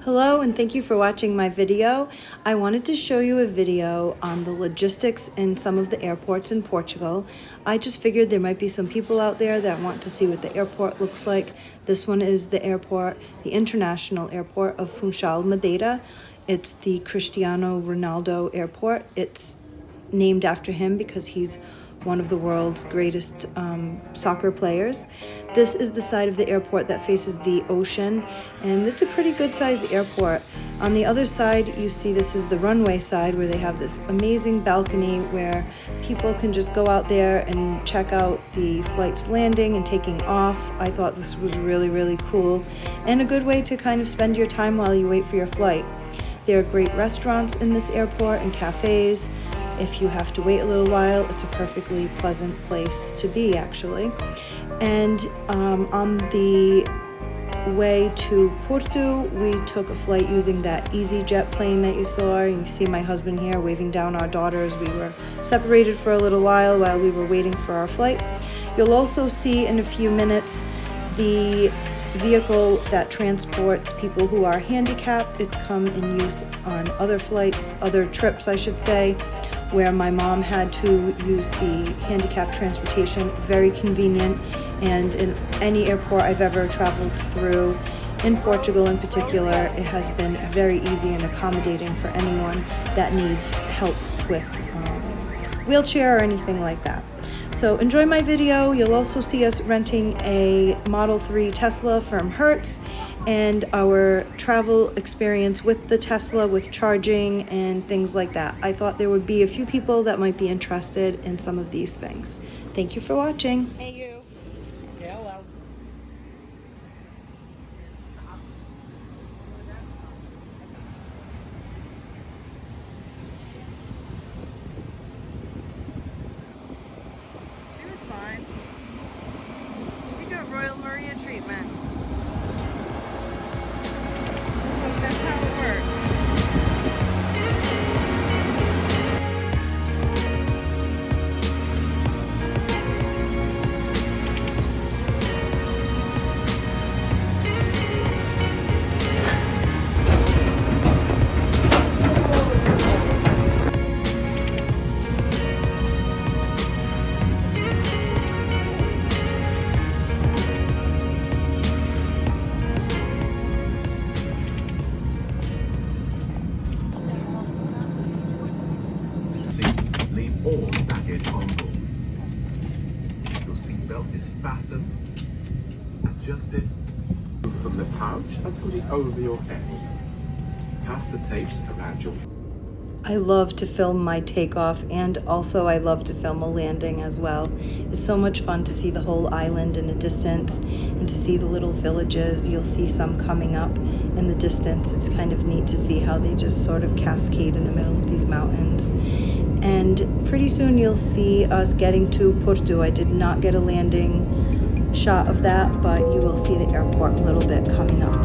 Hello and thank you for watching my video. I wanted to show you a video on the logistics in some of the airports in Portugal. I just figured there might be some people out there that want to see what the airport looks like. This one is the airport, the international airport of Funchal, Madeira. It's the Cristiano Ronaldo airport. It's named after him because he's one of the world's greatest soccer players. This is the side of the airport that faces the ocean, and it's a pretty good sized airport. On the other side, you see this is the runway side where they have this amazing balcony where people can just go out there and check out the flights landing and taking off. I thought this was really cool and a good way to kind of spend your time while you wait for your flight. There are great restaurants in this airport and cafes. If you have to wait a little while, it's a perfectly pleasant place to be, actually. And on the way to Porto, we took a flight using that EasyJet plane that you saw. You see my husband here waving down our daughters. We were separated for a little while we were waiting for our flight. You'll also see in a few minutes the vehicle that transports people who are handicapped. It's come in use on other flights, other trips I should say, where my mom had to use the handicapped transportation. Very convenient, and in any airport I've ever traveled through, in Portugal in particular, it has been very easy and accommodating for anyone that needs help with wheelchair or anything like that. So enjoy my video. You'll also see us renting a Model 3 Tesla from Hertz and our travel experience with the Tesla with charging and things like that. I thought there would be a few people that might be interested in some of these things. Thank you for watching. Hey you. Yeah, hello. She was fine. She got Royal Maria treatment. So that's how it works. Leave all baggage on board. Your seatbelt is fastened, adjusted from the pouch and put it over your head. Pass the tapes around your I love to film my takeoff, and also I love to film a landing as well. It's so much fun to see the whole island in a distance and to see the little villages. You'll see some coming up in the distance. It's kind of neat to see how they just sort of cascade in the middle of these mountains. And pretty soon you'll see us getting to Porto. I did not get a landing shot of that, but you will see the airport a little bit coming up.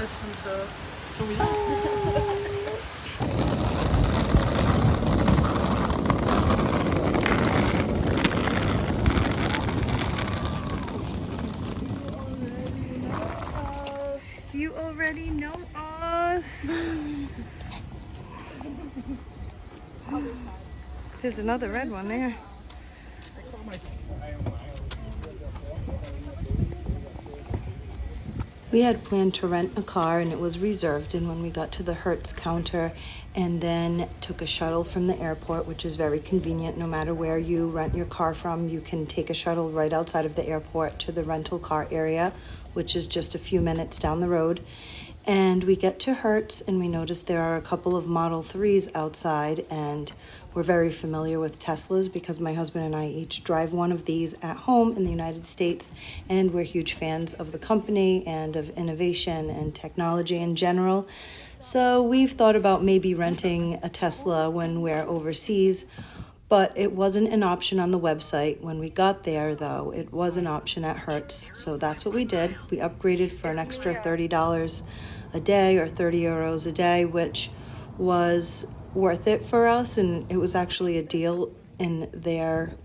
listen to. So we. You already know us. There's another red one there. We had planned to rent a car and it was reserved, and when we got to the Hertz counter and then took a shuttle from the airport, which is very convenient, no matter where you rent your car from, you can take a shuttle right outside of the airport to the rental car area, which is just a few minutes down the road. And we get to Hertz and we notice there are a couple of Model 3s outside, and we're very familiar with Teslas because my husband and I each drive one of these at home in the United States, and we're huge fans of the company and of innovation and technology in general. So we've thought about maybe renting a Tesla when we're overseas, but it wasn't an option on the website. When we got there, though, it was an option at Hertz. So that's what we did. We upgraded for an extra $30 a day or 30 euros a day, which was worth it for us. And it was actually a deal in their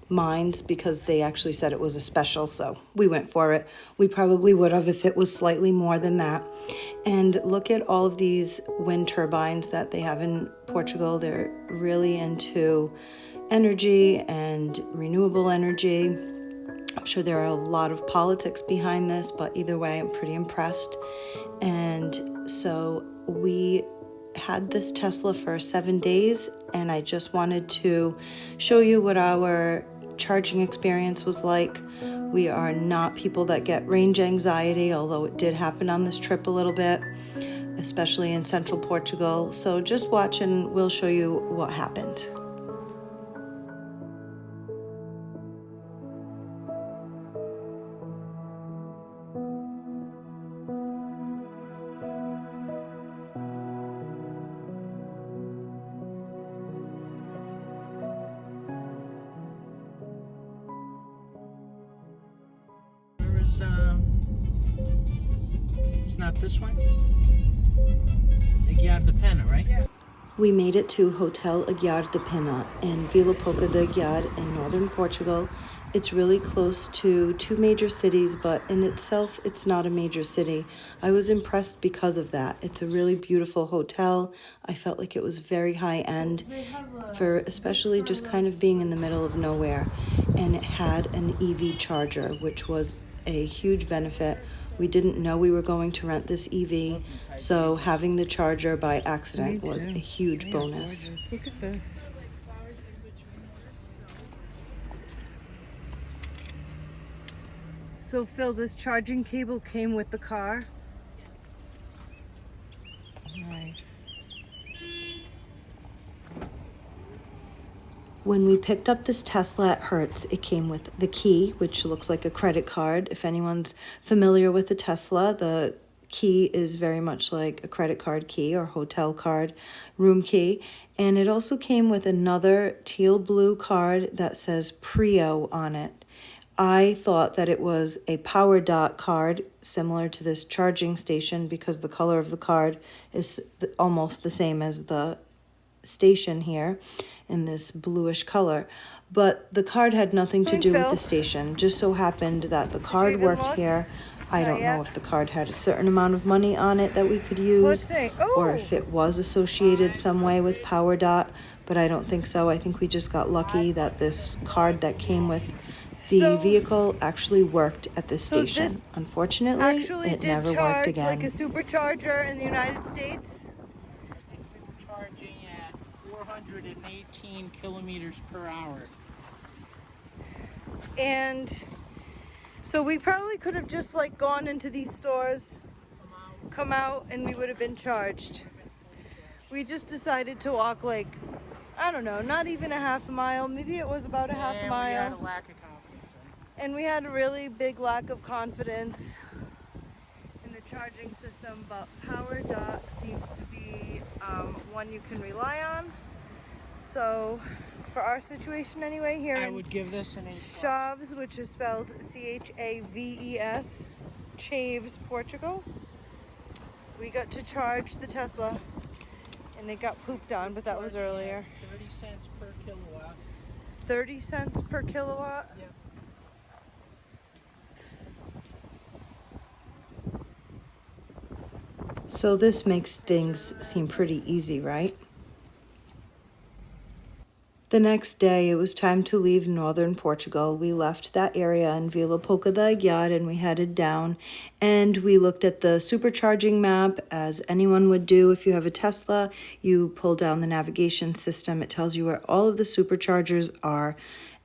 minds because they actually said it was a special, so we went for it. We probably would have if it was slightly more than that. And look at all of these wind turbines that they have in Portugal. They're really into energy and renewable energy. I'm sure there are a lot of politics behind this, but either way, I'm pretty impressed. And so we had this Tesla for 7 days, and I just wanted to show you what our charging experience was like. We are not people that get range anxiety, although it did happen on this trip a little bit, especially in Central Portugal. So just watch and we'll show you what happened. It's not this one? Aguiar da Pena, right? Yeah. We made it to Hotel Aguiar da Pena in Vila Pouca de Aguiar in Northern Portugal. It's really close to two major cities, but in itself, it's not a major city. I was impressed because of that. It's a really beautiful hotel. I felt like it was very high end for especially just kind of being in the middle of nowhere. And it had an EV charger, which was a huge benefit. We didn't know we were going to rent this EV, so having the charger by accident was a huge bonus. Look at this. So Phil, this charging cable came with the car? Yes. Nice. When we picked up this Tesla at Hertz, it came with the key, which looks like a credit card. If anyone's familiar with the Tesla, the key is very much like a credit card key or hotel card, room key. And it also came with another teal blue card that says Prio on it. I thought that it was a power dot card similar to this charging station because the color of the card is almost the same as the station here in this bluish color, but the card had nothing to do with the station. Just so happened that the card worked here. I don't know if the card had a certain amount of money on it that we could use, or if it was associated some way with Power Dot, but I don't think so. I think we just got lucky that this card that came with the vehicle actually worked at this station. Unfortunately, it never worked again. Like a supercharger in the United States. 418 kilometers per hour. And so we probably could have just like gone into these stores, come out, and we would have been charged. We just decided to walk like, I don't know, not even a half a mile. Maybe it was about a half a mile. We had a lack of confidence. And we had a really big lack of confidence in the charging system, but Power Dot seems to be one you can rely on. So, for our situation anyway, here I would give this an A+. Chaves, which is spelled C-H-A-V-E-S, Chaves, Portugal. We got to charge the Tesla and it got pooped on, but that was earlier. 30 cents per kilowatt. 30 cents per kilowatt? Yep. So this makes things seem pretty easy, right? The next day, it was time to leave Northern Portugal. We left that area in Vila Pouca de Aguiar and we headed down, and we looked at the supercharging map, as anyone would do. If you have a Tesla, you pull down the navigation system. It tells you where all of the superchargers are,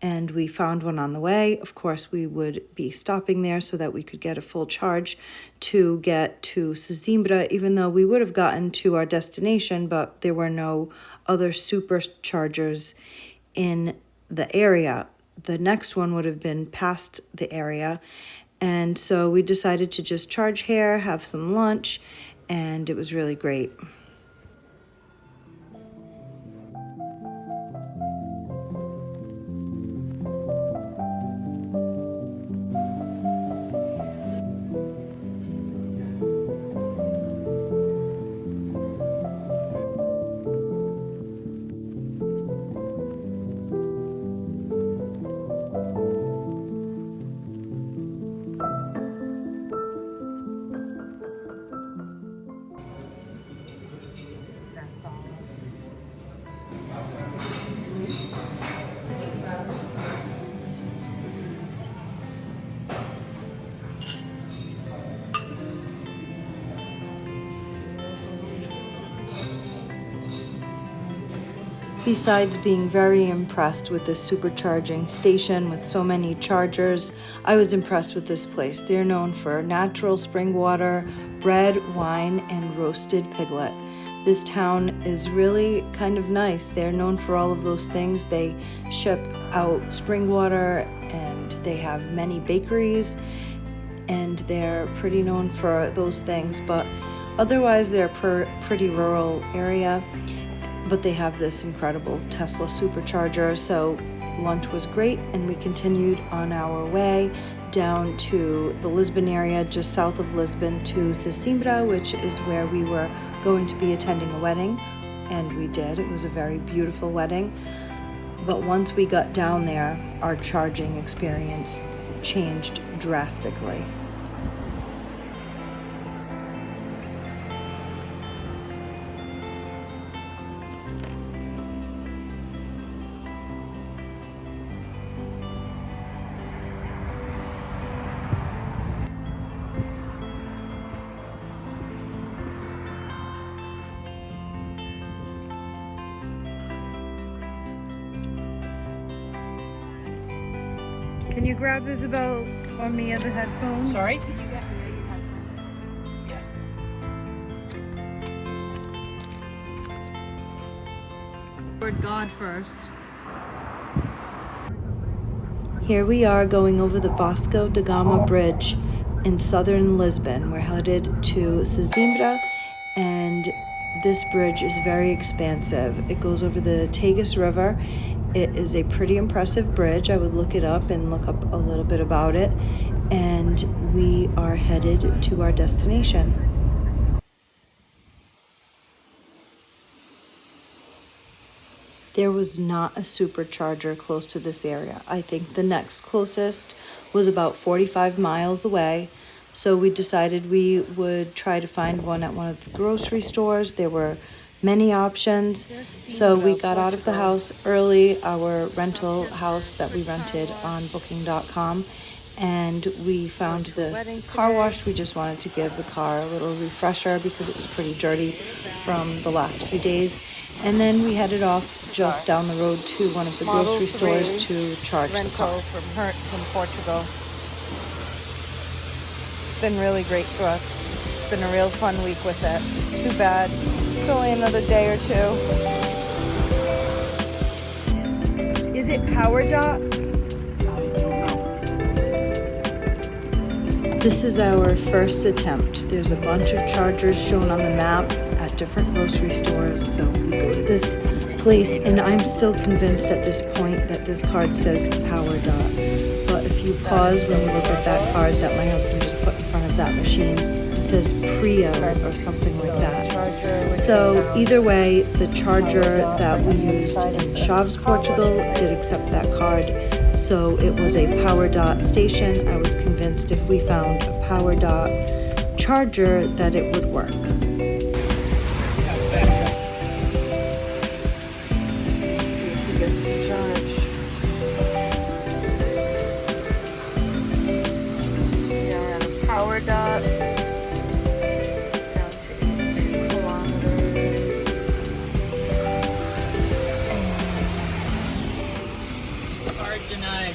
and we found one on the way. Of course, we would be stopping there so that we could get a full charge to get to Sesimbra, even though we would have gotten to our destination, but there were no other superchargers in the area. The next one would have been past the area, and so we decided to just charge here, have some lunch, and it was really great. Besides being very impressed with this supercharging station with so many chargers, I was impressed with this place. They're known for natural spring water, bread, wine, and roasted piglet. This town is really kind of nice. They're known for all of those things. They ship out spring water and they have many bakeries, and they're pretty known for those things, but otherwise they're a pretty rural area. But they have this incredible Tesla supercharger, so lunch was great, and we continued on our way down to the Lisbon area, just south of Lisbon, to Sesimbra, which is where we were going to be attending a wedding, and we did. It was a very beautiful wedding, but once we got down there, our charging experience changed drastically. Can you grab Isabel or me the headphones? Sorry? Can you get me your headphones? Yeah. Word God first. Here we are going over the Vasco da Gama Bridge in southern Lisbon. We're headed to Sesimbra, and this bridge is very expansive. It goes over the Tagus River. It is a pretty impressive bridge. I would look it up and look up a little bit about it. And we are headed to our destination. There was not a supercharger close to this area. I think the next closest was about 45 miles away. So we decided we would try to find one at one of the grocery stores. There were many options. So we got out of the house early, our rental house that we rented on booking.com, and we found this car wash. We just wanted to give the car a little refresher because it was pretty dirty from the last few days. And then we headed off just down the road to one of the grocery stores to charge the car. From Hertz in Portugal. It's been really great to us. It's been a real fun week with it. Too bad it's only another day or two. Is it Power Dot? This is our first attempt. There's a bunch of chargers shown on the map at different grocery stores. So we go to this place, and I'm still convinced at this point that this card says Power Dot. But if you pause when you look at that card that my husband just put in front of that machine, It says Priya or something like that. So either way, the charger that we used in Chaves, Portugal did accept that card. So it was a power dot station. I was convinced if we found a power dot charger that it would work. Power dot down to 82 kilometers. Card denied.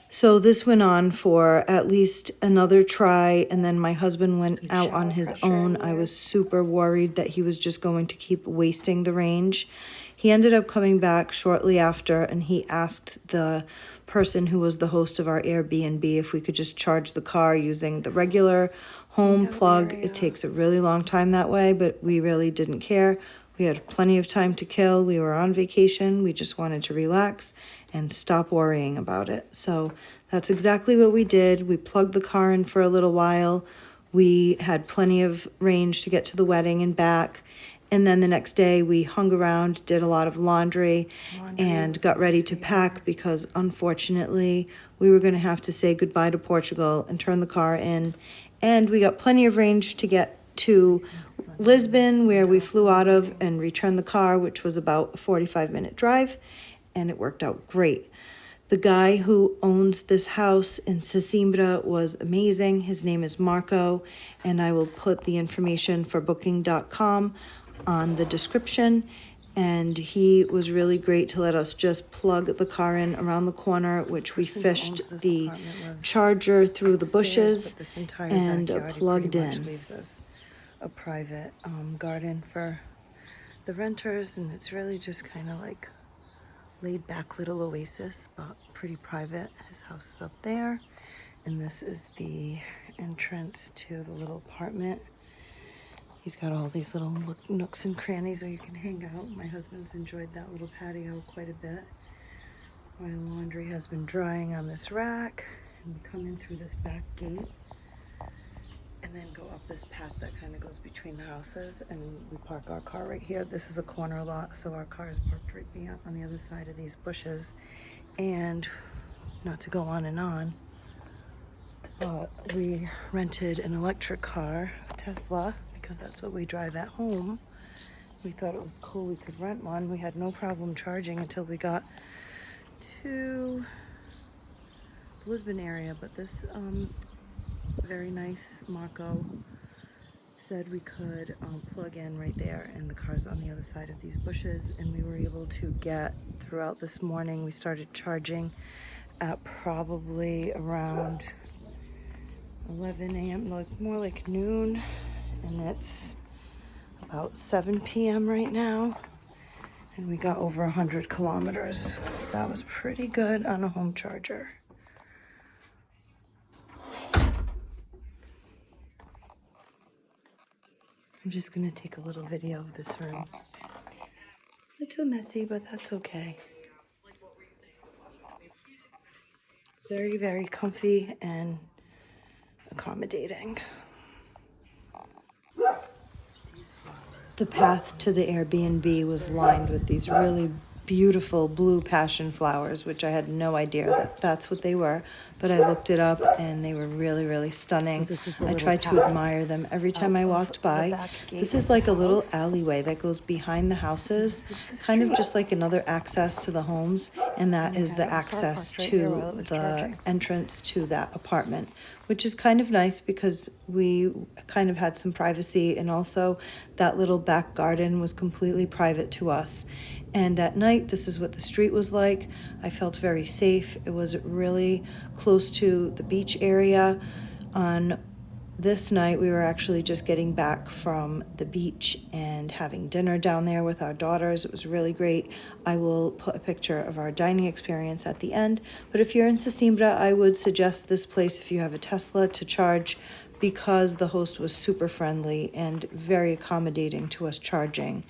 So this went on for at least another try, and then my husband went out on his own. I was super worried that he was just going to keep wasting the range. He ended up coming back shortly after, and he asked the person who was the host of our Airbnb if we could just charge the car using the regular home plug. It takes a really long time that way, but we really didn't care. We had plenty of time to kill. We were on vacation. We just wanted to relax and stop worrying about it. So that's exactly what we did. We plugged the car in for a little while. We had plenty of range to get to the wedding and back. And then the next day we hung around, did a lot of laundry and got ready to pack because unfortunately we were going to have to say goodbye to Portugal and turn the car in. And we got plenty of range to get to Lisbon, where we flew out of, and returned the car, which was about a 45-minute drive, and it worked out great. The guy who owns this house in Sesimbra was amazing. His name is Marco, and I will put the information for booking.com on the description. And he was really great to let us just plug the car in around the corner, which we fished the charger through the bushes and plugged in. Leaves us a private garden for the renters, and it's really just kind of like laid back little oasis, but pretty private. His house is up there, and this is the entrance to the little apartment. He's got all these little nooks and crannies where you can hang out. My husband's enjoyed that little patio quite a bit. My laundry has been drying on this rack, and we come in through this back gate and then go up this path that kind of goes between the houses, and we park our car right here. This is a corner lot, so our car is parked right on the other side of these bushes. And not to go on and on, but we rented an electric car, a Tesla, because that's what we drive at home. We thought it was cool we could rent one. We had no problem charging until we got to the Lisbon area, but this very nice Marco said we could plug in right there, and the car's on the other side of these bushes. And we were able to get throughout this morning. We started charging at probably around 11 a.m., like more like noon, and it's about 7 p.m. right now, and we got over 100 kilometers. So that was pretty good on a home charger. I'm just gonna take a little video of this room. A little messy, but that's okay. Very, very comfy and accommodating. The path to the Airbnb was lined with these really beautiful blue passion flowers, which I had no idea that that's what they were, but I looked it up and they were really, really stunning. I tried to admire them every time I walked by. This is like a little alleyway that goes behind the houses, kind of just like another access to the homes, and that is the access to the entrance to that apartment, which is kind of nice because we kind of had some privacy, and also that little back garden was completely private to us. And at night, this is what the street was like. I felt very safe. It was really close to the beach area. On this night, we were actually just getting back from the beach and having dinner down there with our daughters. It was really great. I will put a picture of our dining experience at the end. But if you're in Sesimbra, I would suggest this place if you have a Tesla to charge, because the host was super friendly and very accommodating to us charging.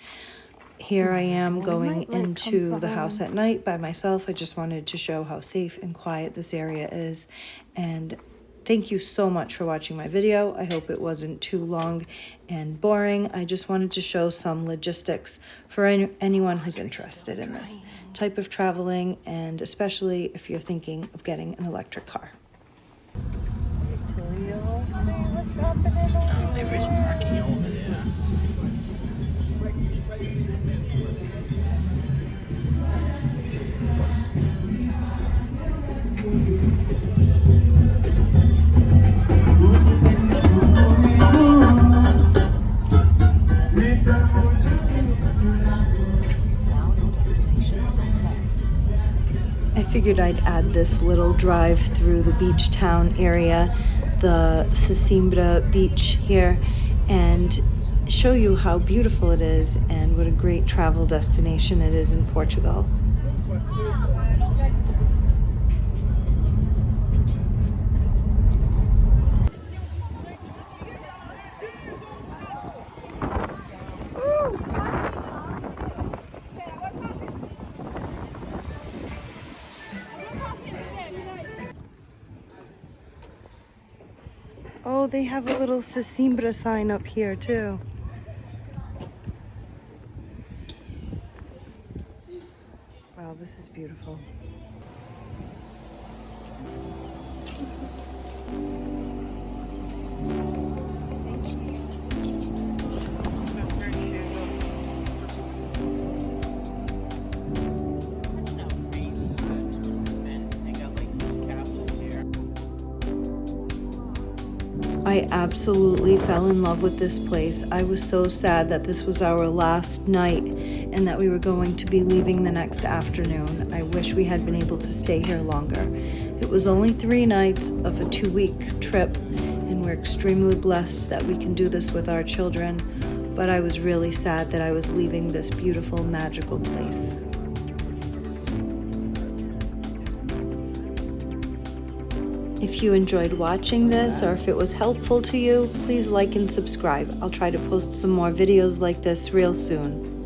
Here I am going into the house at night by myself. I just wanted to show how safe and quiet this area is. And Thank you so much for watching my video. I hope it wasn't too long and boring. I just wanted to show some logistics for anyone who's interested in this type of traveling, and especially if you're thinking of getting an electric car. Wait till you'll see what's happening Oh, there is parking over there. I figured I'd add this little drive through the beach town area, the Sesimbra beach here, and show you how beautiful it is and what a great travel destination it is in Portugal. Oh, they have a little Sesimbra sign up here too. Wow, this is beautiful. I absolutely fell in love with this place. I was so sad that this was our last night and that we were going to be leaving the next afternoon. I wish we had been able to stay here longer. It was only 3 nights of a 2-week trip, and we're extremely blessed that we can do this with our children, but I was really sad that I was leaving this beautiful, magical place. If you enjoyed watching this, or if it was helpful to you, please like and subscribe. I'll try to post some more videos like this real soon.